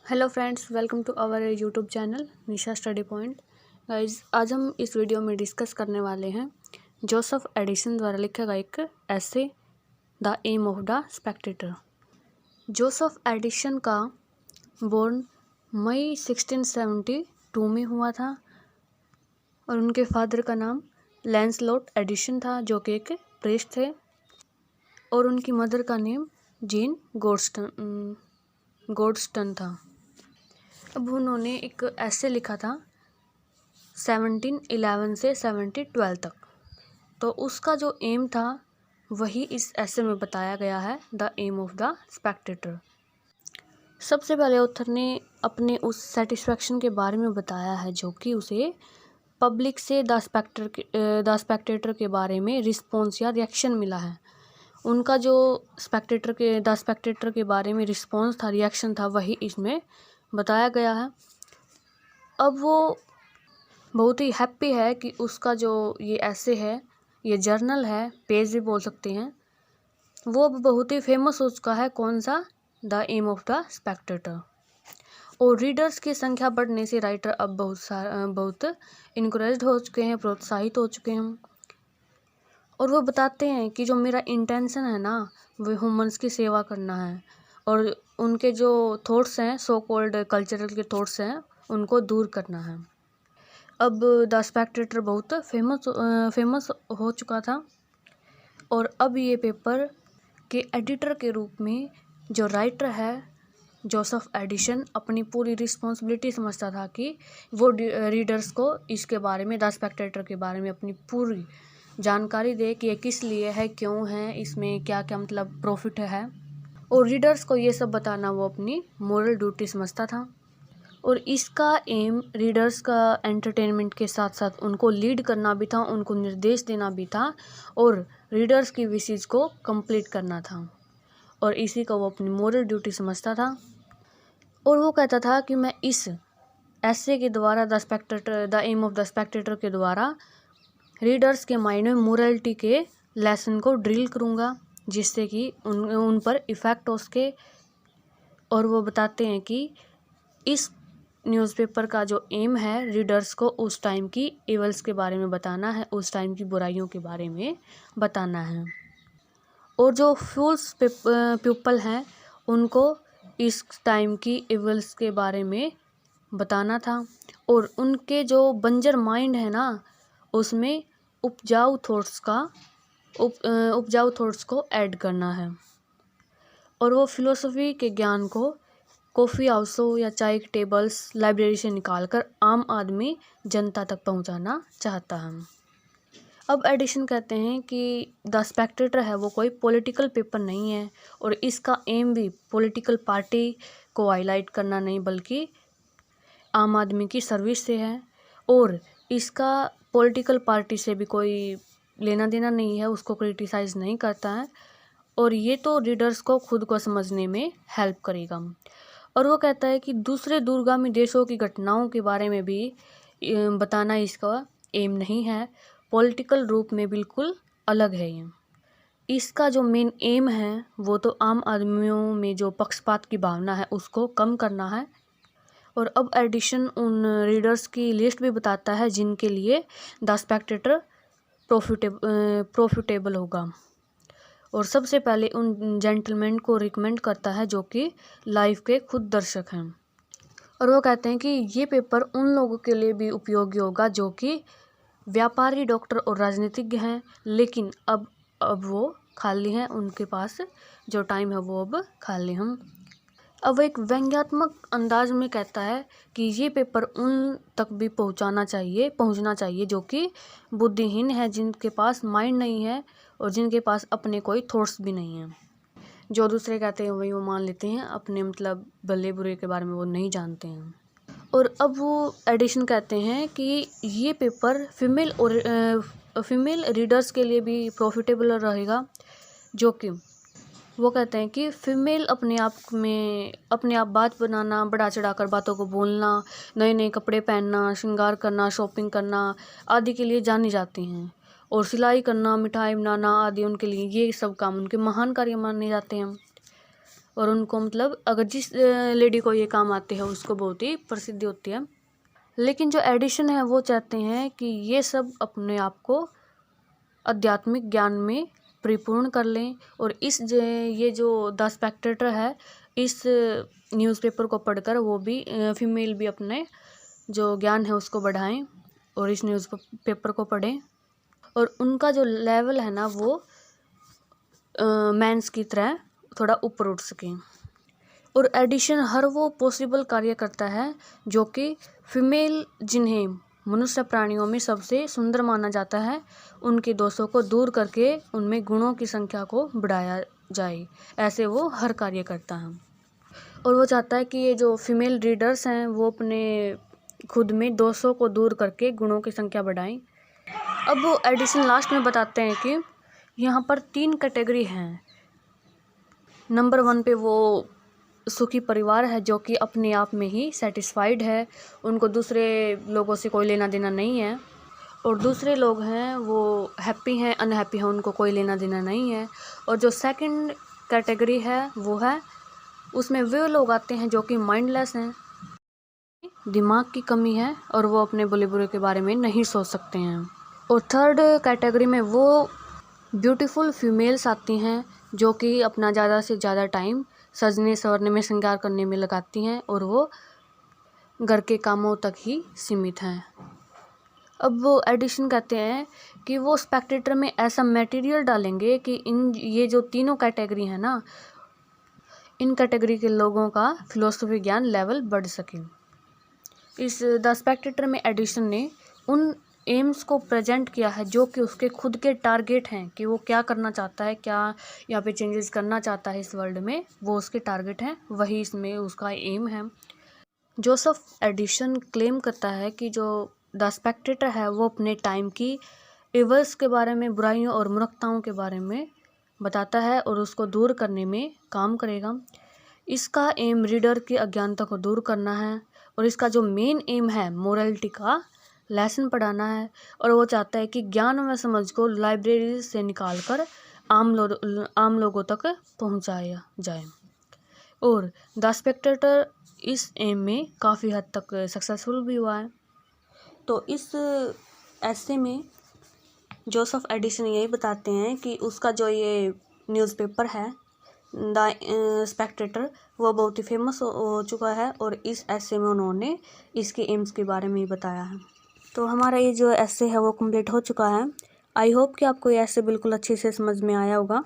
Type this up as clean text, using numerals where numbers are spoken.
Hello friends, welcome to our YouTube channel Nisha study point. Guys, आज हम इस video में डिस्कस करने वाले हैं जोसेफ एडिसन द्वारा लिखा गया एक essay the aim of the Spectator. Joseph Addison का बोर्न मई 1672 में हुआ था और उनके फादर का नाम लैंसलॉट एडिसन था, जो कि एक प्रीस्ट थे, और उनकी मदर का नेम जीन गोल्डस्टन था। अब उन्होंने एक ऐसे लिखा था 1711 से 1712 तक। तो उसका जो एम था वही इस ऐसे में बताया गया है, the aim of the Spectator. सबसे पहले ऑथर ने अपने उस सेटिस्फैक्शन के बारे में बताया है जो कि उसे पब्लिक से द स्पेक्टेटर के बारे में रिस्पॉन्स या रिएक्शन मिला है। उनका जो द स्पेक्टेटर के बारे में रिस्पॉन्स था, रिएक्शन था, वही इसमें बताया गया है। अब वो बहुत ही हैप्पी है कि उसका जो ये ऐसे है, ये जर्नल है, पेज भी बोल सकते हैं, वो अब बहुत ही फेमस हो चुका है। कौन सा? The aim of the Spectator. और रीडर्स की संख्या बढ़ने से राइटर अब बहुत इनकरेज हो चुके हैं, प्रोत्साहित हो चुके हैं। और वो बताते हैं कि जो मेरा इंटेंशन है ना, वो ह्यूमंस की सेवा करना है, और उनके जो थॉट्स हैं, सो कॉल्ड कल्चरल के थॉट्स हैं, उनको दूर करना है। अब द स्पेक्टेटर बहुत फेमस हो चुका था, और अब ये पेपर के एडिटर के रूप में जो राइटर है जोसेफ एडिसन अपनी पूरी रिस्पॉन्सिबिलिटी समझता था कि वो रीडर्स को इसके बारे में, द स्पेक्टेटर के बारे में अपनी पूरी जानकारी दे कि ये किस लिए है, क्यों है, इसमें क्या क्या मतलब प्रॉफिट है, और रीडर्स को ये सब बताना वो अपनी मोरल ड्यूटी समझता था। और इसका एम रीडर्स का एंटरटेनमेंट के साथ साथ उनको लीड करना भी था, उनको निर्देश देना भी था, और रीडर्स की विशेज़ को कंप्लीट करना था, और इसी का वो अपनी मोरल ड्यूटी समझता था। और वो कहता था कि मैं इस ऐसे के द्वारा the aim of the Spectator के द्वारा रीडर्स के माइंड में मोरलिटी के लेसन को ड्रिल करूँगा, जिससे कि उन पर इफ़ेक्ट हो सके। और वो बताते हैं कि इस न्यूज़पेपर का जो एम है, रीडर्स को उस टाइम की इवल्स के बारे में बताना है, उस टाइम की बुराइयों के बारे में बताना है, और जो फूल्स पीपल हैं उनको इस टाइम की इवल्स के बारे में बताना था, और उनके जो बंजर माइंड है ना, उसमें उपजाऊ थॉट्स को ऐड करना है, और वो फिलोसफी के ज्ञान को कॉफ़ी हाउसों या चाय के टेबल्स, लाइब्रेरी से निकालकर आम आदमी जनता तक पहुंचाना चाहता है। अब एडिसन कहते हैं कि द स्पेक्टेटर है वो कोई पॉलिटिकल पेपर नहीं है, और इसका एम भी पॉलिटिकल पार्टी को हाईलाइट करना नहीं, बल्कि आम आदमी की सर्विस से है, और इसका पॉलिटिकल पार्टी से भी कोई लेना देना नहीं है, उसको क्रिटिसाइज़ नहीं करता है, और ये तो रीडर्स को खुद को समझने में हेल्प करेगा। और वो कहता है कि दूसरे दूरगामी देशों की घटनाओं के बारे में भी बताना इसका एम नहीं है, पॉलिटिकल रूप में बिल्कुल अलग है ये। इसका जो मेन एम है वो तो आम आदमियों में जो पक्षपात की भावना है उसको कम करना है। और अब एडिशन उन रीडर्स की लिस्ट भी बताता है जिनके लिए द स्पेक्टेटर प्रॉफिटेबल होगा, और सबसे पहले उन जेंटलमैन को रिकमेंड करता है जो कि लाइफ के खुद दर्शक हैं। और वो कहते हैं कि ये पेपर उन लोगों के लिए भी उपयोगी होगा जो कि व्यापारी, डॉक्टर और राजनीतिज्ञ हैं, लेकिन अब वो खाली हैं, उनके पास जो टाइम है वो अब खाली हम। अब एक व्यंग्यात्मक अंदाज में कहता है कि ये पेपर उन तक भी पहुंचना चाहिए जो कि बुद्धिहीन है, जिनके पास माइंड नहीं है, और जिनके पास अपने कोई थॉट्स भी नहीं हैं। जो दूसरे कहते हैं वही वो मान लेते हैं, अपने मतलब भले बुरे के बारे में वो नहीं जानते हैं। और अब वो एडिशन कहते हैं कि ये पेपर फीमेल रीडर्स के लिए भी प्रॉफिटेबल रहेगा, जो कि वो कहते हैं कि फीमेल अपने आप बात बनाना, बढ़ा चढ़ाकर बातों को बोलना, नए नए कपड़े पहनना, श्रृंगार करना, शॉपिंग करना आदि के लिए जानी जाती हैं, और सिलाई करना, मिठाई बनाना आदि उनके लिए, ये सब काम उनके महान कार्य माने जाते हैं। और उनको मतलब अगर जिस लेडी को ये काम आते हैं उसको बहुत ही प्रसिद्धि होती है। लेकिन जो एडिशन है वो चाहते हैं कि ये सब अपने आप को आध्यात्मिक ज्ञान में परिपूर्ण कर लें और ये जो द स्पेक्टेटर है इस न्यूज़पेपर को पढ़कर वो भी फीमेल भी अपने जो ज्ञान है उसको बढ़ाएं और इस न्यूज़पेपर को पढ़ें और उनका जो लेवल है ना वो मेंस की तरह थोड़ा ऊपर उठ सकें। और एडिशन हर वो पॉसिबल कार्य करता है जो कि फीमेल जिन्हें मनुष्य प्राणियों में सबसे सुंदर माना जाता है उनके दोषों को दूर करके उनमें गुणों की संख्या को बढ़ाया जाए, ऐसे वो हर कार्य करता है। और वो चाहता है कि ये जो फीमेल रीडर्स हैं वो अपने खुद में दोषों को दूर करके गुणों की संख्या बढ़ाएं। अब वो एडिशन लास्ट में बताते हैं कि यहाँ पर 3 कैटेगरी हैं। नंबर 1 पे वो सुखी परिवार है जो कि अपने आप में ही सेटिस्फाइड है, उनको दूसरे लोगों से कोई लेना देना नहीं है। और दूसरे लोग हैं वो हैप्पी हैं, अनहैप्पी हैं, उनको कोई लेना देना नहीं है। और जो सेकंड कैटेगरी है वो है उसमें वे लोग आते हैं जो कि माइंडलेस हैं, दिमाग की कमी है और वो अपने बुरे बुरे के बारे में नहीं सोच सकते हैं। और थर्ड कैटेगरी में वो ब्यूटीफुल फीमेल्स आती हैं जो कि अपना ज़्यादा से ज़्यादा टाइम सजने संवरने में, श्रृंगार करने में लगाती हैं और वो घर के कामों तक ही सीमित हैं। अब वो एडिशन कहते हैं कि वो स्पेक्टेटर में ऐसा मटेरियल डालेंगे कि ये जो तीनों कैटेगरी है ना, इन कैटेगरी के लोगों का फिलोसफी ज्ञान लेवल बढ़ सके। इस द स्पेक्टेटर में एडिशन ने उन एम्स को प्रेजेंट किया है जो कि उसके खुद के टारगेट हैं कि वो क्या करना चाहता है, क्या यहाँ पे चेंजेस करना चाहता है इस वर्ल्ड में, वो उसके टारगेट हैं, वही इसमें उसका एम है। जोसेफ एडिशन क्लेम करता है कि जो द स्पेक्टेटर है वो अपने टाइम की एवर्स के बारे में, बुराइयों और मूर्खताओं के बारे में बताता है और उसको दूर करने में काम करेगा। इसका एम रीडर की अज्ञानता को दूर करना है और इसका जो मेन एम है मोरलिटी का लेसन पढ़ाना है। और वो चाहता है कि ज्ञान व समझ को लाइब्रेरी से निकाल कर आम लोगों तक पहुंचाया जाए। और द स्पेक्टेटर इस एम में काफ़ी हद तक सक्सेसफुल भी हुआ है। तो इस ऐसे में जोसेफ एडिसन यही बताते हैं कि उसका जो ये न्यूज़पेपर है द स्पेक्टेटर वो बहुत ही फेमस हो चुका है और इस ऐसे में उन्होंने इसके एम्स के बारे में ही बताया है। तो हमारा ये जो ऐसे है वो कंप्लीट हो चुका है। आई होप कि आपको ये ऐसे बिल्कुल अच्छे से समझ में आया होगा।